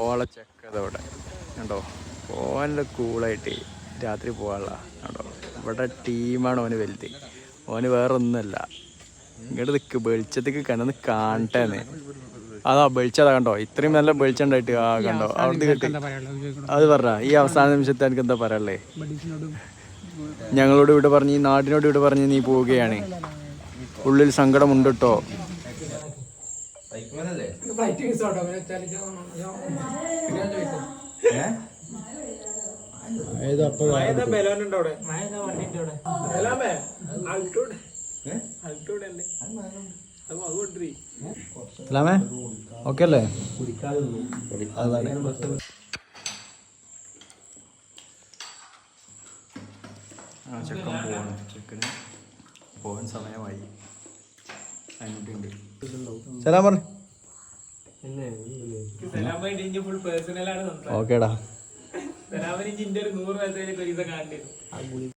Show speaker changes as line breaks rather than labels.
ഓളെ ചെക്കതോടെ കണ്ടോ ഓൻ്റെ കൂളായിട്ട് രാത്രി പോകാനുള്ള കണ്ടോ. ഇവിടെ ടീമാണ് ഓന് വലുത്. ഓന് വേറെ ഒന്നുമല്ല. ഇങ്ങോട്ട് നിൽക്ക് വെളിച്ചത്തേക്ക് കണ്ടൊന്ന് കാണട്ടേന്ന്. അതാ വെളിച്ചതാ കണ്ടോ. ഇത്രയും നല്ല വെളിച്ചം ഉണ്ടായിട്ട് ആ കണ്ടോ അവിടുന്ന് കിട്ടി. അത് പറഞ്ഞ ഈ അവസാന നിമിഷത്തെ എനിക്ക് എന്താ പറയാനുള്ളേ? ഞങ്ങളോട് ഇവിടെ പറഞ്ഞ് ഈ നാടിനോട് ഇവിടെ പറഞ്ഞ് നീ പോവുകയാണ്. ഉള്ളിൽ സങ്കടമുണ്ട് കേട്ടോ. ഓക്കെ അല്ലേ? ചെക്കൻ പോവാണ്. ചെക്കന് പോകാൻ സമയമായി. ഓക്കേടാ.